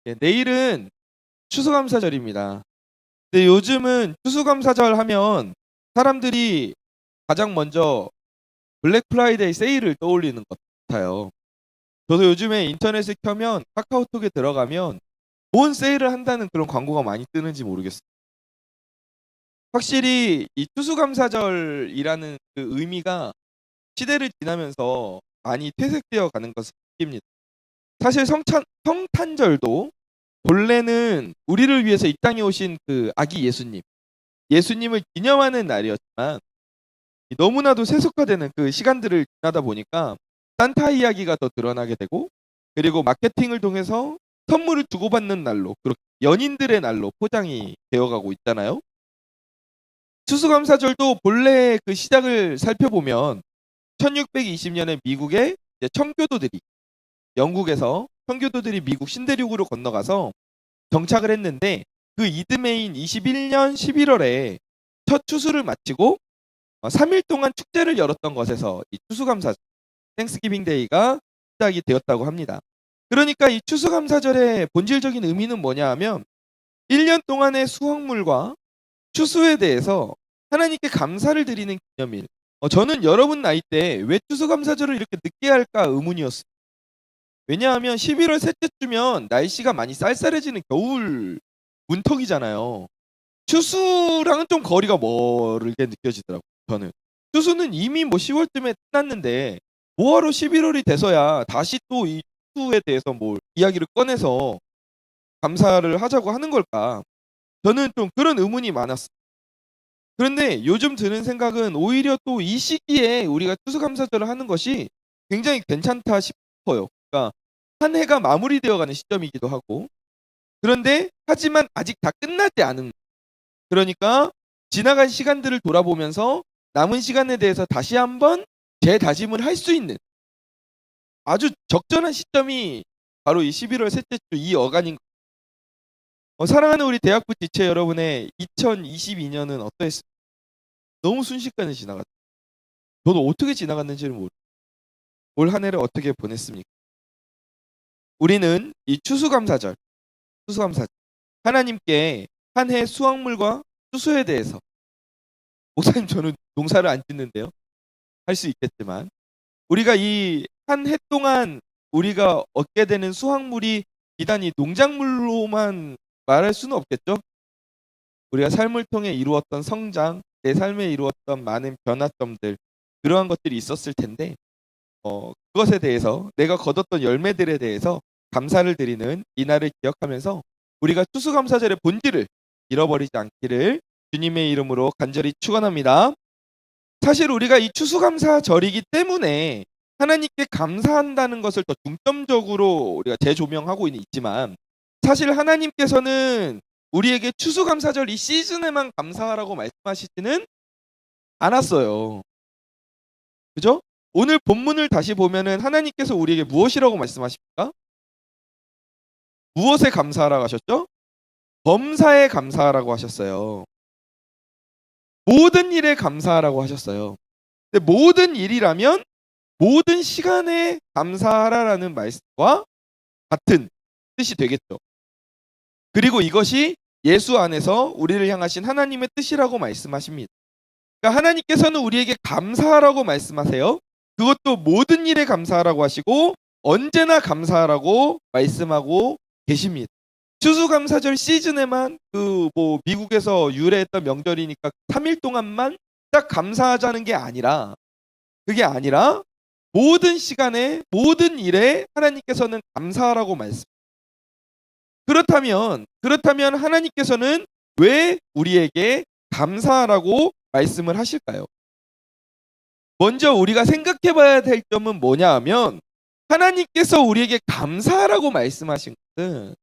예, 내일은 추수감사절입니다. 근데 요즘은 추수감사절 하면 사람들이 가장 먼저 블랙 프라이데이 세일을 떠올리는 것 같아요. 저도 요즘에 인터넷에 켜면 카카오톡에 들어가면 뭔 세일을 한다는 그런 광고가 많이 뜨는지 모르겠어요. 확실히 이 추수감사절이라는 그 의미가 시대를 지나면서 많이 퇴색되어 가는 것을 느낍니다. 사실 성탄절도 본래는 우리를 위해서 이 땅에 오신 그 아기 예수님을 기념하는 날이었지만 너무나도 세속화되는 그 시간들을 지나다 보니까 산타 이야기가 더 드러나게 되고, 그리고 마케팅을 통해서 선물을 주고받는 날로, 그렇게 연인들의 날로 포장이 되어가고 있잖아요. 추수감사절도 본래 그 시작을 살펴보면 1620년에 미국의 이제 청교도들이, 영국에서 청교도들이 미국 신대륙으로 건너가서 정착을 했는데, 그 이듬해인 21년 11월에 첫 추수를 마치고 3일 동안 축제를 열었던 것에서 이 추수감사 땡스기빙 데이가 시작이 되었다고 합니다. 그러니까 이 추수감사절의 본질적인 의미는 뭐냐 하면 1년 동안의 수확물과 추수에 대해서 하나님께 감사를 드리는 기념일. 저는 여러분 나이 때 왜 추수감사절을 이렇게 늦게 할까 의문이었어요. 왜냐하면 11월 셋째 주면 날씨가 많이 쌀쌀해지는 겨울 문턱이잖아요. 추수랑은 좀 거리가 멀게 느껴지더라고요, 저는. 추수는 이미 뭐 10월쯤에 끝났는데 뭐하러 11월이 돼서야 다시 또 이 추수에 대해서 뭐 이야기를 꺼내서 감사를 하자고 하는 걸까? 저는 좀 그런 의문이 많았어요. 그런데 요즘 드는 생각은 오히려 또 이 시기에 우리가 추수감사절을 하는 것이 굉장히 괜찮다 싶어요. 그러니까 한 해가 마무리되어 가는 시점이기도 하고, 그런데 하지만 아직 다 끝나지 않은, 그러니까 지나간 시간들을 돌아보면서 남은 시간에 대해서 다시 한번 재다짐을 할 수 있는 아주 적절한 시점이 바로 이 11월 셋째 주 이 어간인. 사랑하는 우리 대학부 지체 여러분의 2022년은 어떠했습니까? 너무 순식간에 지나갔죠. 저도 어떻게 지나갔는지를 모르. 올 한 해를 어떻게 보냈습니까? 우리는 이 추수감사절 하나님께 한 해 수확물과 추수에 대해서, 목사님 저는 농사를 안 짓는데요. 할 수 있겠지만 우리가 이 한 해 동안 우리가 얻게 되는 수확물이 비단 이 농작물로만 말할 수는 없겠죠. 우리가 삶을 통해 이루었던 성장, 내 삶에 이루었던 많은 변화점들, 그러한 것들이 있었을 텐데 그것에 대해서, 내가 거뒀던 열매들에 대해서 감사를 드리는 이날을 기억하면서 우리가 추수감사절의 본질을 잃어버리지 않기를 주님의 이름으로 간절히 축원합니다. 사실 우리가 이 추수감사절이기 때문에 하나님께 감사한다는 것을 더 중점적으로 우리가 재조명하고 있지만, 사실 하나님께서는 우리에게 추수감사절 이 시즌에만 감사하라고 말씀하시지는 않았어요. 그죠? 오늘 본문을 다시 보면은 하나님께서 우리에게 무엇이라고 말씀하십니까? 무엇에 감사하라고 하셨죠? 범사에 감사하라고 하셨어요. 모든 일에 감사하라고 하셨어요. 근데 모든 일이라면 모든 시간에 감사하라라는 말씀과 같은 뜻이 되겠죠. 그리고 이것이 예수 안에서 우리를 향하신 하나님의 뜻이라고 말씀하십니다. 그러니까 하나님께서는 우리에게 감사하라고 말씀하세요. 그것도 모든 일에 감사하라고 하시고 언제나 감사하라고 말씀하고 계십니다. 추수감사절 시즌에만 그 뭐 미국에서 유래했던 명절이니까 3일 동안만 딱 감사하자는 게 아니라, 그게 아니라 모든 시간에 모든 일에 하나님께서는 감사하라고 말씀. 그렇다면 하나님께서는 왜 우리에게 감사하라고 말씀을 하실까요? 먼저 우리가 생각해 봐야 될 점은 뭐냐 하면, 하나님께서 우리에게 감사하라고 말씀하신 것은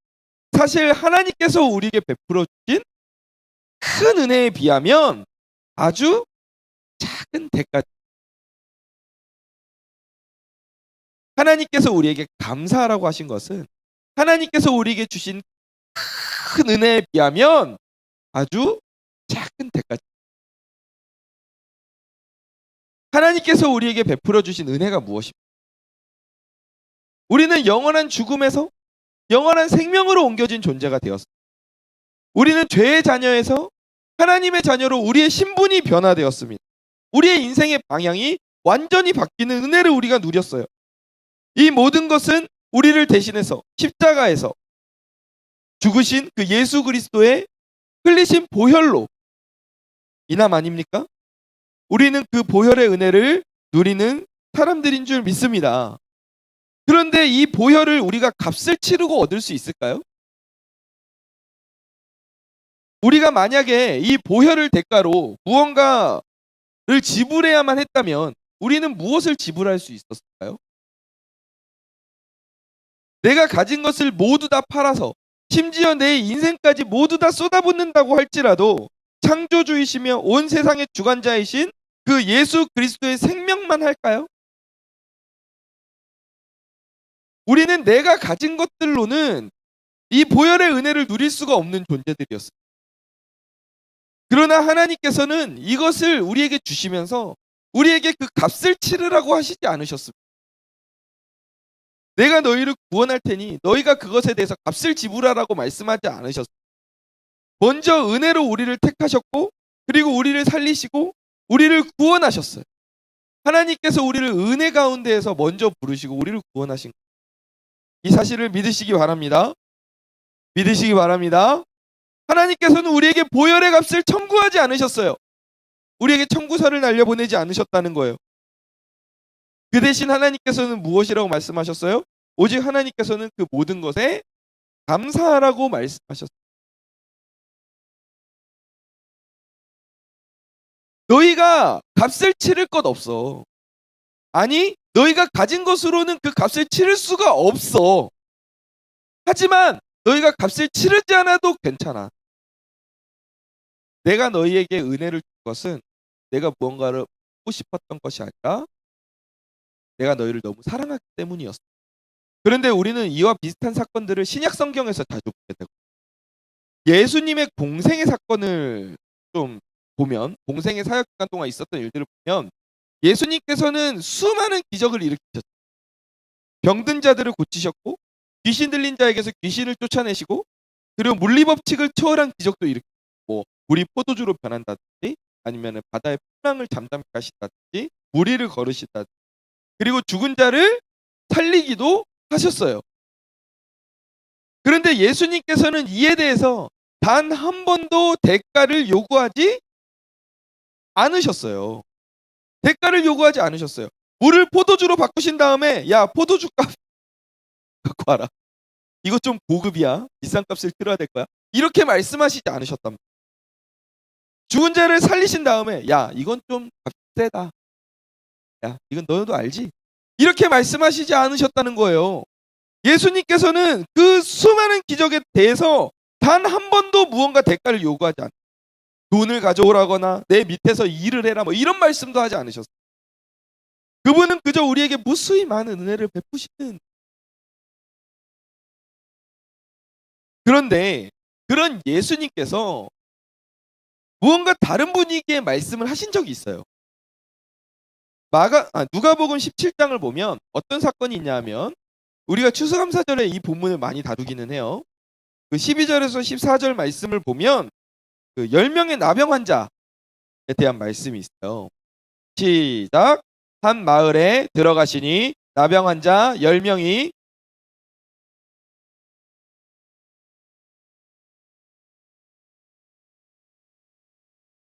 사실 하나님께서 우리에게 베풀어 주신 큰 은혜에 비하면 아주 작은 대가. 하나님께서 우리에게 감사하라고 하신 것은 하나님께서 우리에게 주신 큰 은혜에 비하면 아주 작은 대가. 하나님께서 우리에게 베풀어 주신 은혜가 무엇입니까? 우리는 영원한 죽음에서 영원한 생명으로 옮겨진 존재가 되었습니다. 우리는 죄의 자녀에서 하나님의 자녀로 우리의 신분이 변화되었습니다. 우리의 인생의 방향이 완전히 바뀌는 은혜를 우리가 누렸어요. 이 모든 것은 우리를 대신해서 십자가에서 죽으신 그 예수 그리스도의 흘리신 보혈로 인함 아닙니까? 우리는 그 보혈의 은혜를 누리는 사람들인 줄 믿습니다. 그런데 이 보혈을 우리가 값을 치르고 얻을 수 있을까요? 우리가 만약에 이 보혈을 대가로 무언가를 지불해야만 했다면 우리는 무엇을 지불할 수 있었을까요? 내가 가진 것을 모두 다 팔아서 심지어 내 인생까지 모두 다 쏟아붓는다고 할지라도 창조주이시며 온 세상의 주관자이신 그 예수 그리스도의 생명만 할까요? 우리는 내가 가진 것들로는 이 보혈의 은혜를 누릴 수가 없는 존재들이었습니다. 그러나 하나님께서는 이것을 우리에게 주시면서 우리에게 그 값을 치르라고 하시지 않으셨습니다. 내가 너희를 구원할 테니 너희가 그것에 대해서 값을 지불하라고 말씀하지 않으셨습니다. 먼저 은혜로 우리를 택하셨고 그리고 우리를 살리시고 우리를 구원하셨어요. 하나님께서 우리를 은혜 가운데에서 먼저 부르시고 우리를 구원하신 거예요. 이 사실을 믿으시기 바랍니다. 믿으시기 바랍니다. 하나님께서는 우리에게 보혈의 값을 청구하지 않으셨어요. 우리에게 청구서를 날려보내지 않으셨다는 거예요. 그 대신 하나님께서는 무엇이라고 말씀하셨어요? 오직 하나님께서는 그 모든 것에 감사하라고 말씀하셨어요. 너희가 값을 치를 것 없어. 아니, 너희가 가진 것으로는 그 값을 치를 수가 없어. 하지만 너희가 값을 치르지 않아도 괜찮아. 내가 너희에게 은혜를 준 것은 내가 무언가를 하고 싶었던 것이 아니라 내가 너희를 너무 사랑하기 때문이었어. 그런데 우리는 이와 비슷한 사건들을 신약 성경에서 자주 보게 되고 예수님의 공생의 사건을 좀 보면 공생의 사역 기간 동안 있었던 일들을 보면 예수님께서는 수많은 기적을 일으키셨죠. 병든 자들을 고치셨고 귀신 들린 자에게서 귀신을 쫓아내시고 그리고 물리법칙을 초월한 기적도 일으키고 뭐 물이 포도주로 변한다든지 아니면 바다의 풍랑을 잠잠케 하신다든지 무리를 걸으신다든지 그리고 죽은 자를 살리기도 하셨어요. 그런데 예수님께서는 이에 대해서 단 한 번도 대가를 요구하지 않으셨어요. 대가를 요구하지 않으셨어요. 물을 포도주로 바꾸신 다음에 야 포도주 값 갖고 와라. 이거 좀 고급이야. 비싼 값을 들어야 될 거야. 이렇게 말씀하시지 않으셨단 말이에요. 죽은 자를 살리신 다음에 야 이건 좀 값이 세다. 야 이건 너도 알지? 이렇게 말씀하시지 않으셨다는 거예요. 예수님께서는 그 수많은 기적에 대해서 단 한 번도 무언가 대가를 요구하지 않아요. 돈을 가져오라거나 내 밑에서 일을 해라 뭐 이런 말씀도 하지 않으셨어요. 그분은 그저 우리에게 무수히 많은 은혜를 베푸시는. 그런데 그런 예수님께서 무언가 다른 분에게 말씀을 하신 적이 있어요. 누가복음 17장을 보면 어떤 사건이 있냐면 우리가 추수감사절에 이 본문을 많이 다루기는 해요. 그 12절에서 14절 말씀을 보면 그 10명의 나병 환자에 대한 말씀이 있어요. 시작. 한 마을에 들어가시니 나병 환자 10명이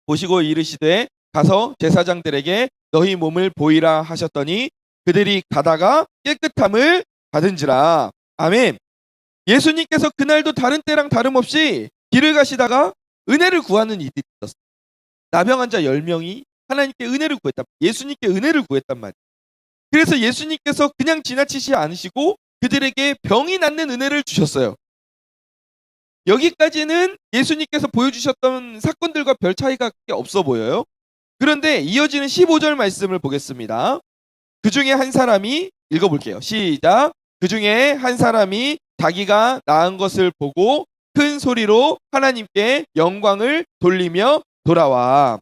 보시고 이르시되 가서 제사장들에게 너희 몸을 보이라 하셨더니 그들이 가다가 깨끗함을 받은지라. 아멘. 예수님께서 그날도 다른 때랑 다름없이 길을 가시다가 은혜를 구하는 이들이 있었어요. 나병 환자 10명이 하나님께 은혜를 구했단 말이에요. 예수님께 은혜를 구했단 말이에요. 그래서 예수님께서 그냥 지나치지 않으시고 그들에게 병이 낫는 은혜를 주셨어요. 여기까지는 예수님께서 보여주셨던 사건들과 별 차이가 크게 없어 보여요. 그런데 이어지는 15절 말씀을 보겠습니다. 그 중에 한 사람이 읽어볼게요. 시작. 그 중에 한 사람이 자기가 나은 것을 보고 큰 소리로 하나님께 영광을 돌리며 돌아와.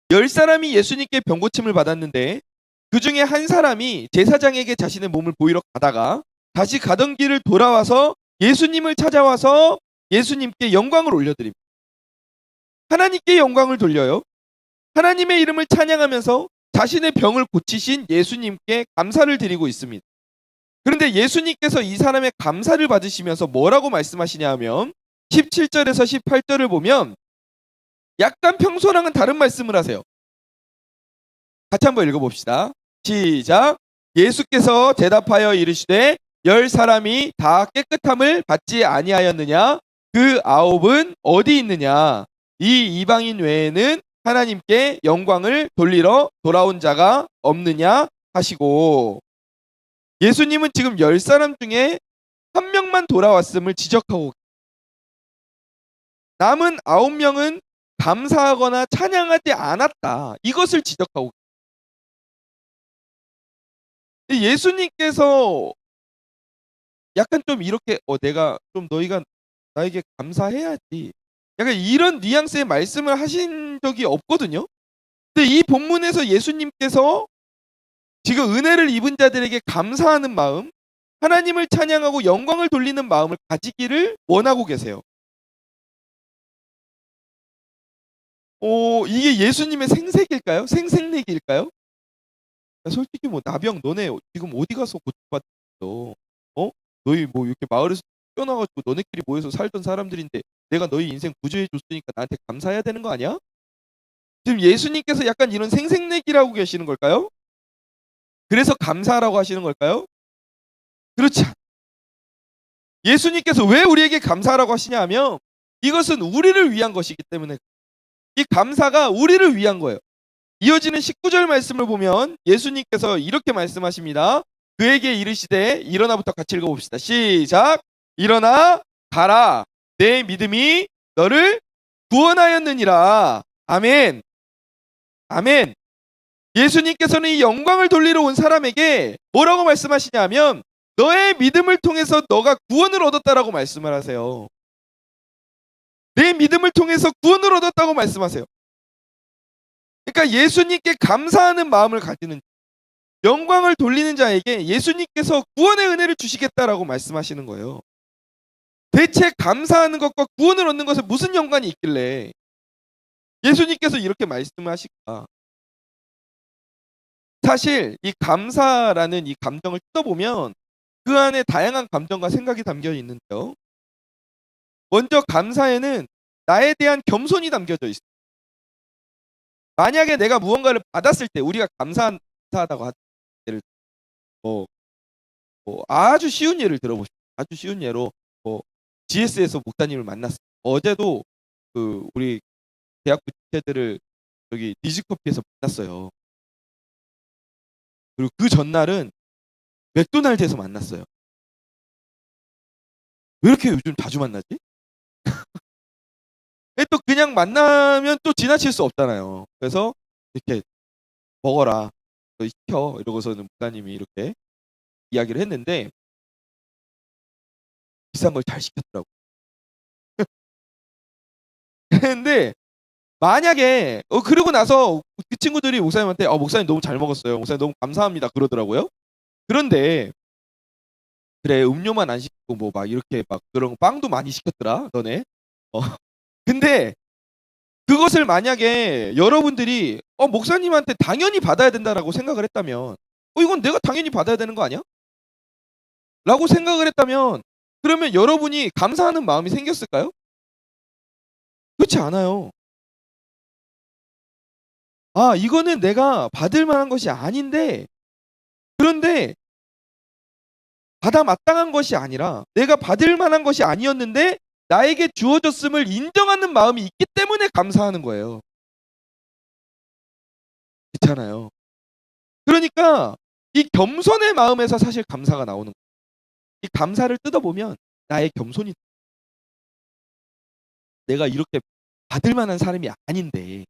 10사람이 예수님께 병고침을 받았는데 그 중에 한 사람이 제사장에게 자신의 몸을 보이러 가다가 다시 가던 길을 돌아와서 예수님을 찾아와서 예수님께 영광을 올려드립니다. 하나님께 영광을 돌려요. 하나님의 이름을 찬양하면서 자신의 병을 고치신 예수님께 감사를 드리고 있습니다. 그런데 예수님께서 이 사람의 감사를 받으시면서 뭐라고 말씀하시냐 하면 17절에서 18절을 보면 약간 평소랑은 다른 말씀을 하세요. 같이 한번 읽어봅시다. 시작. 예수께서 대답하여 이르시되 10사람이 다 깨끗함을 받지 아니하였느냐? 그 9은 어디 있느냐? 이 이방인 외에는 하나님께 영광을 돌리러 돌아온 자가 없느냐 하시고, 예수님은 지금 10사람 중에 한 명만 돌아왔음을 지적하고 남은 9명은 감사하거나 찬양하지 않았다, 이것을 지적하고, 예수님께서 약간 좀 이렇게 내가 좀 너희가 나에게 감사해야지, 약간 이런 뉘앙스의 말씀을 하신 적이 없거든요. 근데 이 본문에서 예수님께서 지금 은혜를 입은 자들에게 감사하는 마음, 하나님을 찬양하고 영광을 돌리는 마음을 가지기를 원하고 계세요. 이게 예수님의 생색일까요? 생색내기일까요? 솔직히 뭐 나병 너네 지금 어디 가서 고쳐봤어? 너희 뭐 이렇게 마을에서 뛰어나가지고 너네끼리 모여서 살던 사람들인데 내가 너희 인생 구조해 줬으니까 나한테 감사해야 되는 거 아니야? 지금 예수님께서 약간 이런 생색내기라고 계시는 걸까요? 그래서 감사하라고 하시는 걸까요? 그렇지 않아요. 예수님께서 왜 우리에게 감사하라고 하시냐 하면 이것은 우리를 위한 것이기 때문에, 이 감사가 우리를 위한 거예요. 이어지는 19절 말씀을 보면 예수님께서 이렇게 말씀하십니다. 그에게 이르시되, 일어나부터 같이 읽어봅시다. 시작. 일어나 가라, 내 믿음이 너를 구원하였느니라. 아멘. 아멘. 예수님께서는 이 영광을 돌리러 온 사람에게 뭐라고 말씀하시냐면 너의 믿음을 통해서 너가 구원을 얻었다라고 말씀을 하세요. 내 믿음을 통해서 구원을 얻었다고 말씀하세요. 그러니까 예수님께 감사하는 마음을 가지는, 영광을 돌리는 자에게 예수님께서 구원의 은혜를 주시겠다라고 말씀하시는 거예요. 대체 감사하는 것과 구원을 얻는 것에 무슨 연관이 있길래 예수님께서 이렇게 말씀하실까? 사실 이 감사라는 이 감정을 뜯어보면 그 안에 다양한 감정과 생각이 담겨 있는데요. 먼저 감사에는 나에 대한 겸손이 담겨져 있어요. 만약에 내가 무언가를 받았을 때 우리가 감사하다고 하죠. 예를 들어 아주 쉬운 예를 들어보시죠. 아주 쉬운 예로 GS에서 목사님을 만났어요. 어제도 우리 대학부 지체들을 여기 디지커피에서 만났어요. 그리고 그 전날은 맥도날드에서 만났어요. 왜 이렇게 요즘 자주 만나지? 또 그냥 만나면 또 지나칠 수 없잖아요. 그래서 이렇게 먹어라, 너 시켜, 이러고서는 목사님이 이렇게 이야기를 했는데 비싼 걸 잘 시켰더라고. 근데 만약에 그러고 나서 그 친구들이 목사님한테 목사님 너무 잘 먹었어요, 목사님 너무 감사합니다, 그러더라고요. 그런데 그래 음료만 안 시키고 뭐 막 이렇게 막 그런 빵도 많이 시켰더라 너네. 근데 그것을 만약에 여러분들이 목사님한테 당연히 받아야 된다라고 생각을 했다면, 이건 내가 당연히 받아야 되는 거 아니야? 라고 생각을 했다면, 그러면 여러분이 감사하는 마음이 생겼을까요? 그렇지 않아요. 이거는 내가 받을 만한 것이 아닌데, 그런데 받아 마땅한 것이 아니라 내가 받을 만한 것이 아니었는데 나에게 주어졌음을 인정하는 마음이 있기 때문에 감사하는 거예요. 그렇잖아요. 그러니까 이 겸손의 마음에서 사실 감사가 나오는 거예요. 이 감사를 뜯어보면 나의 겸손이, 내가 이렇게 받을 만한 사람이 아닌데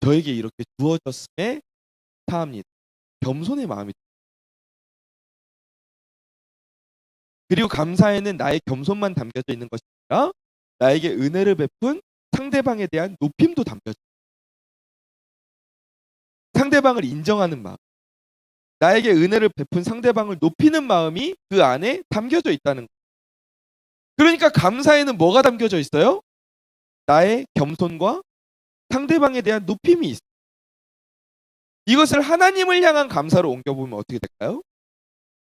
저에게 이렇게 주어졌음에 감사합니다. 겸손의 마음이. 그리고 감사에는 나의 겸손만 담겨져 있는 것이 아니라 나에게 은혜를 베푼 상대방에 대한 높임도 담겨져 있어요. 상대방을 인정하는 마음, 나에게 은혜를 베푼 상대방을 높이는 마음이 그 안에 담겨져 있다는 거예요. 그러니까 감사에는 뭐가 담겨져 있어요? 나의 겸손과 상대방에 대한 높임이 있어요. 이것을 하나님을 향한 감사로 옮겨보면 어떻게 될까요?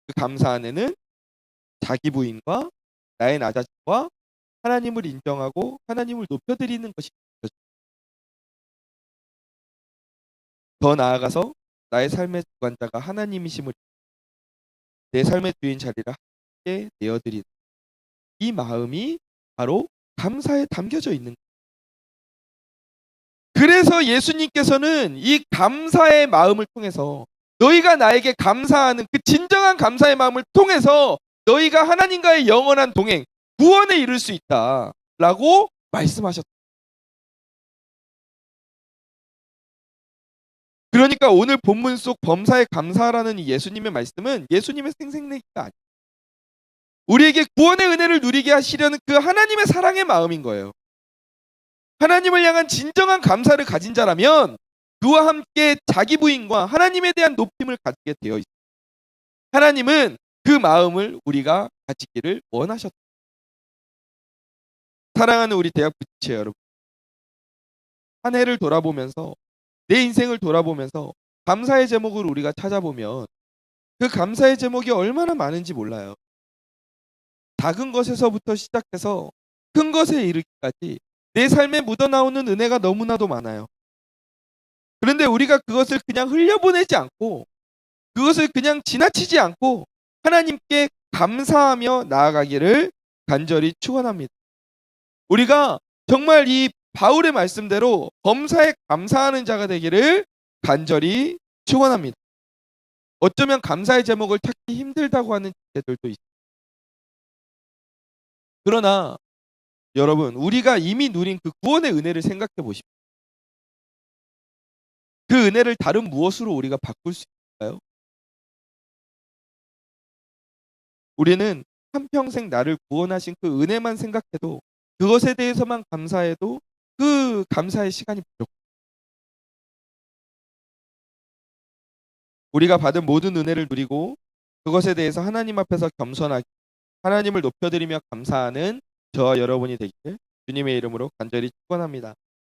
그 감사 안에는 자기 부인과 나의 낮아짐과 하나님을 인정하고 하나님을 높여드리는 것이 있어요. 더 나아가서 나의 삶의 주관자가 하나님이심을 내 삶의 주인 자리를 함께 내어드리는 이 마음이 바로 감사에 담겨져 있는 거예요. 그래서 예수님께서는 이 감사의 마음을 통해서 너희가 나에게 감사하는 그 진정한 감사의 마음을 통해서 너희가 하나님과의 영원한 동행, 구원에 이룰 수 있다라고 말씀하셨다. 그러니까 오늘 본문 속 범사에 감사하라는 이 예수님의 말씀은 예수님의 생색내기가 아니에요. 우리에게 구원의 은혜를 누리게 하시려는 그 하나님의 사랑의 마음인 거예요. 하나님을 향한 진정한 감사를 가진 자라면 그와 함께 자기 부인과 하나님에 대한 높임을 가지게 되어 있습니다. 하나님은 그 마음을 우리가 가지기를 원하셨다. 사랑하는 우리 대학 부치체 여러분, 한 해를 돌아보면서 내 인생을 돌아보면서 감사의 제목을 우리가 찾아보면 그 감사의 제목이 얼마나 많은지 몰라요. 작은 것에서부터 시작해서 큰 것에 이르기까지 내 삶에 묻어나오는 은혜가 너무나도 많아요. 그런데 우리가 그것을 그냥 흘려보내지 않고 그것을 그냥 지나치지 않고 하나님께 감사하며 나아가기를 간절히 축원합니다. 우리가 정말 이 바울의 말씀대로 범사에 감사하는 자가 되기를 간절히 축원합니다. 어쩌면 감사의 제목을 찾기 힘들다고 하는 때들도 있습니다. 그러나 여러분, 우리가 이미 누린 그 구원의 은혜를 생각해 보십시오. 그 은혜를 다른 무엇으로 우리가 바꿀 수 있을까요? 우리는 한평생 나를 구원하신 그 은혜만 생각해도 그것에 대해서만 감사해도 그 감사의 시간이 부족. 우리가 받은 모든 은혜를 누리고 그것에 대해서 하나님 앞에서 겸손하게 하나님을 높여드리며 감사하는 저와 여러분이 되기를 주님의 이름으로 간절히 축원합니다.